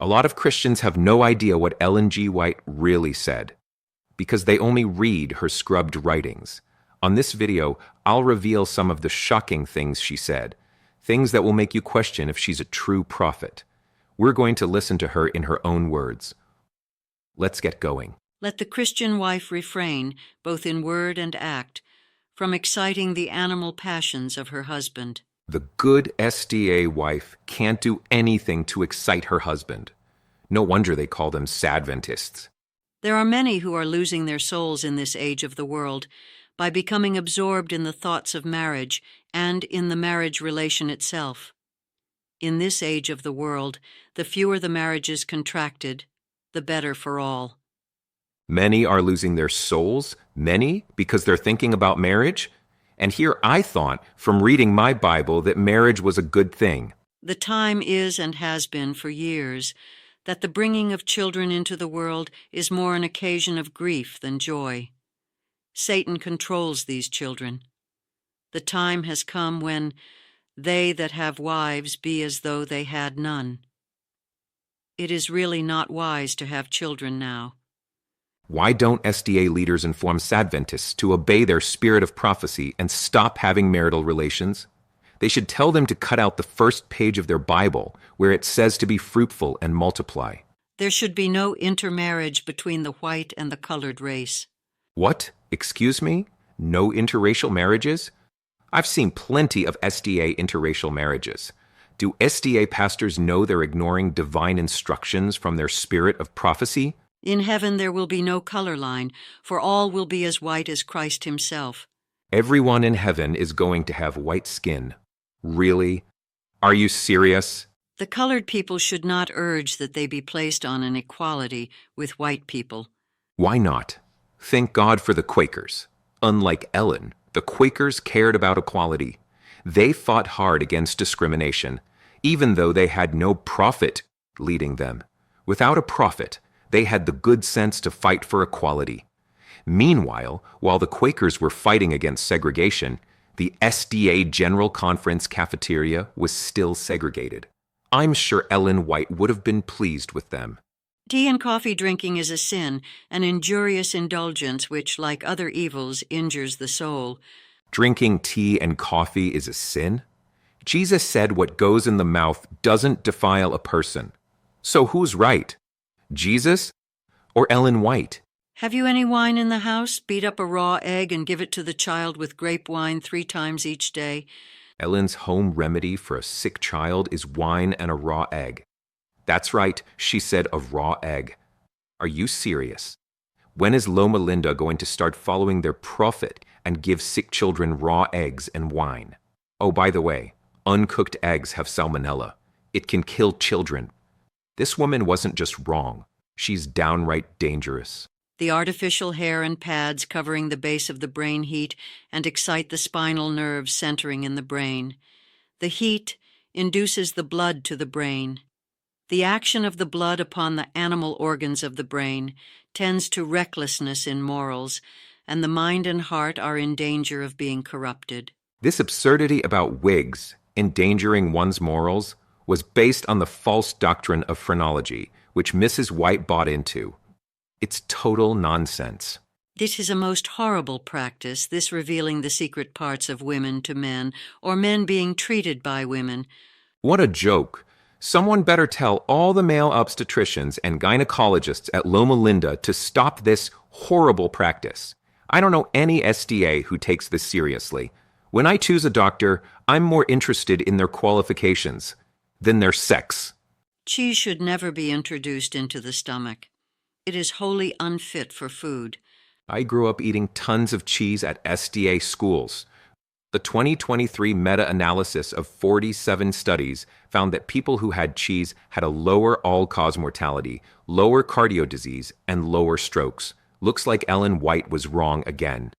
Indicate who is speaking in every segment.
Speaker 1: A lot of Christians have no idea what Ellen G. White really said, because they only read her scrubbed writings. On this video, I'll reveal some of the shocking things she said, things that will make you question if she's a true prophet. We're going to listen to her in her own words. Let's get going.
Speaker 2: Let the Christian wife refrain, both in word and act, from exciting the animal passions of her husband.
Speaker 1: The good SDA wife can't do anything to excite her husband. No wonder they call them Sadventists.
Speaker 2: There are many who are losing their souls in this age of the world by becoming absorbed in the thoughts of marriage and in the marriage relation itself. In this age of the world, the fewer the marriages contracted, the better for all.
Speaker 1: Many are losing their souls, many because they're thinking about marriage. And here I thought, from reading my Bible, that marriage was a good thing.
Speaker 2: The time is and has been for years that the bringing of children into the world is more an occasion of grief than joy. Satan controls these children. The time has come when they that have wives be as though they had none. It is really not wise to have children now.
Speaker 1: Why don't SDA leaders inform Sadventists to obey their spirit of prophecy and stop having marital relations? They should tell them to cut out the first page of their Bible, where it says to be fruitful and multiply.
Speaker 2: There should be no intermarriage between the white and the colored race.
Speaker 1: What? Excuse me? No interracial marriages? I've seen plenty of SDA interracial marriages. Do SDA pastors know they're ignoring divine instructions from their spirit of prophecy?
Speaker 2: In heaven there will be no color line, for all will be as white as Christ himself.
Speaker 1: Everyone in heaven is going to have white skin. Really? Are you serious?
Speaker 2: The colored people should not urge that they be placed on an equality with white people.
Speaker 1: Why not? Thank God for the Quakers. Unlike Ellen, the Quakers cared about equality. They fought hard against discrimination, even though they had no prophet leading them. Without a prophet, they had the good sense to fight for equality. Meanwhile, while the Quakers were fighting against segregation, the SDA General Conference cafeteria was still segregated. I'm sure Ellen White would have been pleased with them.
Speaker 2: Tea and coffee drinking is a sin, an injurious indulgence which, like other evils, injures the soul.
Speaker 1: Drinking tea and coffee is a sin? Jesus said what goes in the mouth doesn't defile a person. So who's right? Jesus or Ellen White?
Speaker 2: Have you any wine in the house? Beat up a raw egg and give it to the child with grape wine 3 times each day.
Speaker 1: Ellen's home remedy for a sick child is wine and a raw egg. That's right, she said a raw egg. Are you serious? When is Loma Linda going to start following their prophet and give sick children raw eggs and wine? Oh, by the way, uncooked eggs have salmonella. It can kill children. This woman wasn't just wrong. She's downright dangerous.
Speaker 2: The artificial hair and pads covering the base of the brain heat and excite the spinal nerves centering in the brain. The heat induces the blood to the brain. The action of the blood upon the animal organs of the brain tends to recklessness in morals, and the mind and heart are in danger of being corrupted.
Speaker 1: This absurdity about wigs endangering one's morals was based on the false doctrine of phrenology, which Mrs. White bought into. It's total nonsense.
Speaker 2: This is a most horrible practice, this revealing the secret parts of women to men, or men being treated by women.
Speaker 1: What a joke. Someone better tell all the male obstetricians and gynecologists at Loma Linda to stop this horrible practice. I don't know any SDA who takes this seriously. When I choose a doctor, I'm more interested in their qualifications than their sex.
Speaker 2: Cheese should never be introduced into the stomach. It is wholly unfit for food.
Speaker 1: I grew up eating tons of cheese at SDA schools. The 2023 meta-analysis of 47 studies found that people who had cheese had a lower all-cause mortality, lower cardio disease, and lower strokes. Looks like Ellen White was wrong again.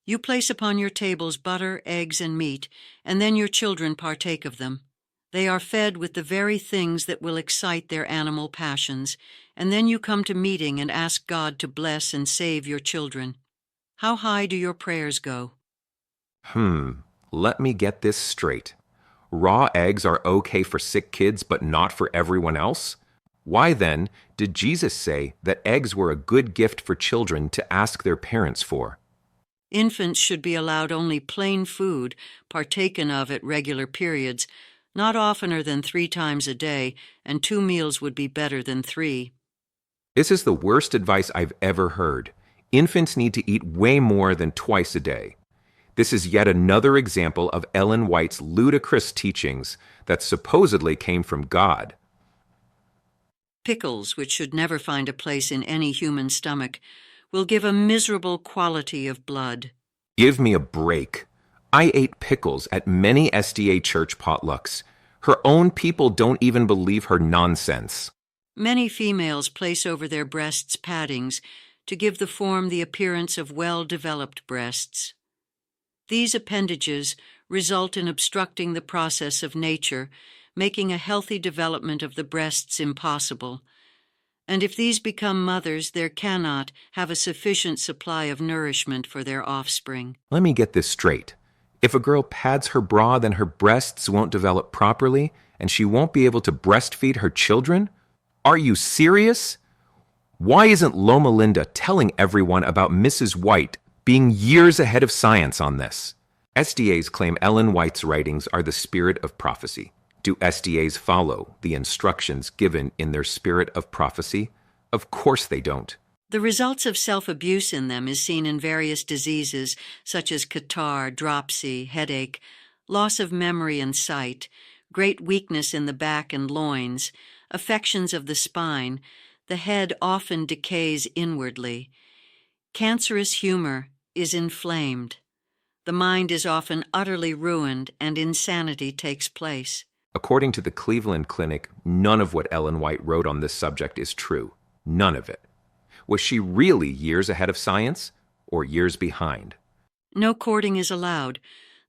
Speaker 2: You place upon your tables butter, eggs, and meat, and then your children partake of them. They are fed with the very things that will excite their animal passions, and then you come to meeting and ask God to bless and save your children. How high do your prayers go?
Speaker 1: Let me get this straight. Raw eggs are okay for sick kids, but not for everyone else? Why then did Jesus say that eggs were a good gift for children to ask their parents for?
Speaker 2: Infants should be allowed only plain food, partaken of at regular periods, not oftener than 3 times a day, and 2 meals would be better than 3.
Speaker 1: This is the worst advice I've ever heard. Infants need to eat way more than twice a day. This is yet another example of Ellen White's ludicrous teachings that supposedly came from God.
Speaker 2: Pickles, which should never find a place in any human stomach, will give a miserable quality of blood.
Speaker 1: Give me a break. I ate pickles at many SDA church potlucks. Her own people don't even believe her nonsense.
Speaker 2: Many females place over their breasts paddings to give the form the appearance of well-developed breasts. These appendages result in obstructing the process of nature, making a healthy development of the breasts impossible. And if these become mothers, there cannot have a sufficient supply of nourishment for their offspring.
Speaker 1: Let me get this straight. If a girl pads her bra, then her breasts won't develop properly, and she won't be able to breastfeed her children? Are you serious? Why isn't Loma Linda telling everyone about Mrs. White being years ahead of science on this? SDAs claim Ellen White's writings are the spirit of prophecy. Do SDAs follow the instructions given in their spirit of prophecy? Of course they don't.
Speaker 2: The results of self-abuse in them is seen in various diseases such as catarrh, dropsy, headache, loss of memory and sight, great weakness in the back and loins, affections of the spine. The head often decays inwardly. Cancerous humor is inflamed. The mind is often utterly ruined, and insanity takes place.
Speaker 1: According to the Cleveland Clinic, none of what Ellen White wrote on this subject is true. None of it. Was she really years ahead of science, or years behind?
Speaker 2: No courting is allowed.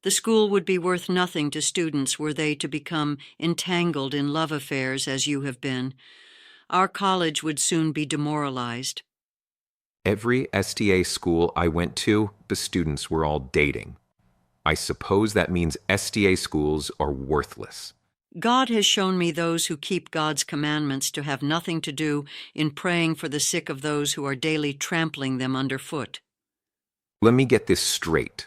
Speaker 2: The school would be worth nothing to students were they to become entangled in love affairs as you have been. Our college would soon be demoralized.
Speaker 1: Every STA school I went to, the students were all dating. I suppose that means STA schools are worthless.
Speaker 2: God has shown me those who keep God's commandments to have nothing to do in praying for the sick of those who are daily trampling them underfoot.
Speaker 1: Let me get this straight.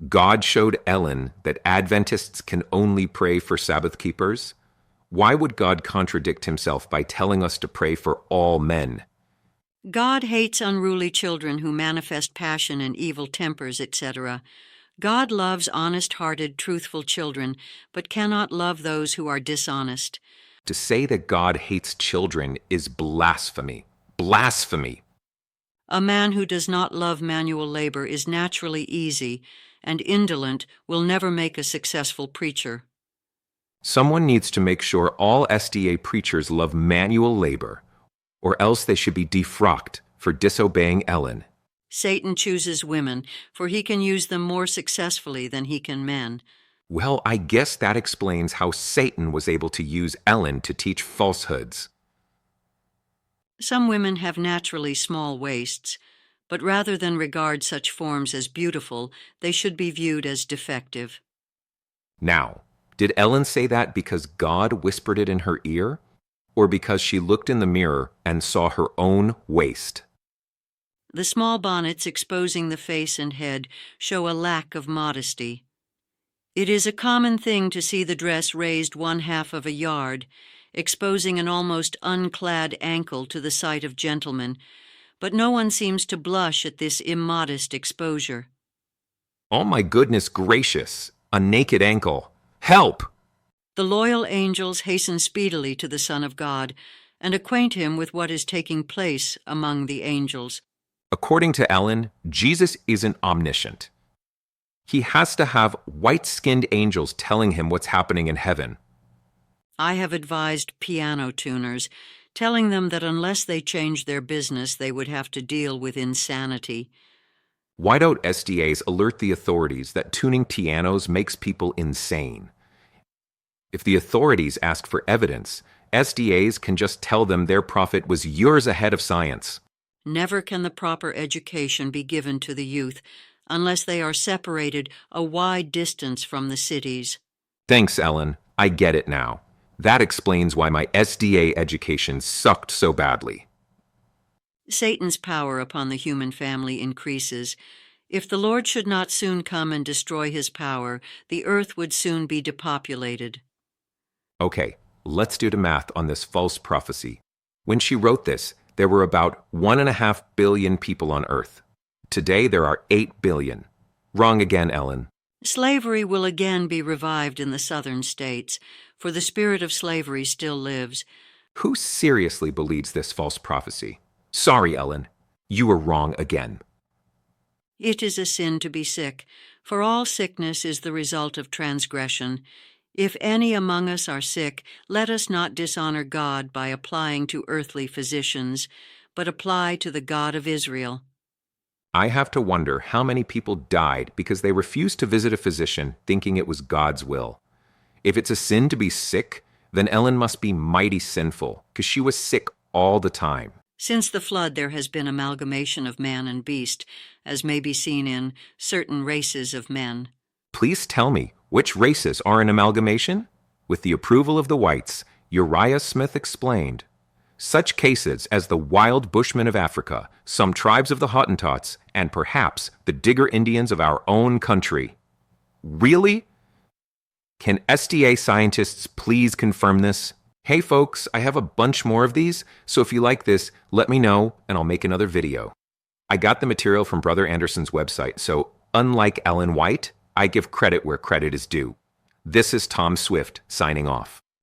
Speaker 1: God showed Ellen that Adventists can only pray for Sabbath keepers? Why would God contradict himself by telling us to pray for all men?
Speaker 2: God hates unruly children who manifest passion and evil tempers, etc. God loves honest-hearted, truthful children, but cannot love those who are dishonest.
Speaker 1: To say that God hates children is blasphemy. Blasphemy!
Speaker 2: A man who does not love manual labor is naturally easy, and indolent will never make a successful preacher.
Speaker 1: Someone needs to make sure all SDA preachers love manual labor, or else they should be defrocked for disobeying Ellen.
Speaker 2: Satan chooses women, for he can use them more successfully than he can men.
Speaker 1: Well, I guess that explains how Satan was able to use Ellen to teach falsehoods.
Speaker 2: Some women have naturally small waists, but rather than regard such forms as beautiful, they should be viewed as defective.
Speaker 1: Now, did Ellen say that because God whispered it in her ear, or because she looked in the mirror and saw her own waist?
Speaker 2: The small bonnets exposing the face and head show a lack of modesty. It is a common thing to see the dress raised 1/2 of a yard, exposing an almost unclad ankle to the sight of gentlemen, but no one seems to blush at this immodest exposure.
Speaker 1: Oh my goodness gracious, a naked ankle. Help!
Speaker 2: The loyal angels hasten speedily to the Son of God and acquaint him with what is taking place among the angels.
Speaker 1: According to Ellen, Jesus isn't omniscient. He has to have white-skinned angels telling him what's happening in heaven.
Speaker 2: I have advised piano tuners, telling them that unless they change their business, they would have to deal with insanity.
Speaker 1: Why don't SDAs alert the authorities that tuning pianos makes people insane? If the authorities ask for evidence, SDAs can just tell them their prophet was years ahead of science.
Speaker 2: Never can the proper education be given to the youth unless they are separated a wide distance from the cities.
Speaker 1: Thanks, Ellen. I get it now. That explains why my SDA education sucked so badly.
Speaker 2: Satan's power upon the human family increases. If the Lord should not soon come and destroy his power, the earth would soon be depopulated.
Speaker 1: Okay, let's do the math on this false prophecy. When she wrote this, there were about 1.5 billion people on Earth. Today there are 8 billion. Wrong again, Ellen.
Speaker 2: Slavery will again be revived in the southern states, for the spirit of slavery still lives.
Speaker 1: Who seriously believes this false prophecy? Sorry, Ellen. You were wrong again.
Speaker 2: It is a sin to be sick, for all sickness is the result of transgression. If any among us are sick, let us not dishonor God by applying to earthly physicians, but apply to the God of Israel.
Speaker 1: I have to wonder how many people died because they refused to visit a physician thinking it was God's will. If it's a sin to be sick, then Ellen must be mighty sinful, because she was sick all the time.
Speaker 2: Since the flood, there has been amalgamation of man and beast, as may be seen in certain races of men.
Speaker 1: Please tell me, which races are an amalgamation? With the approval of the whites, Uriah Smith explained, such cases as the wild Bushmen of Africa, some tribes of the Hottentots, and perhaps the Digger Indians of our own country. Really? Can SDA scientists please confirm this? Hey folks, I have a bunch more of these, so if you like this, let me know and I'll make another video. I got the material from Brother Anderson's website, so unlike Ellen White, I give credit where credit is due. This is Tom Swift signing off.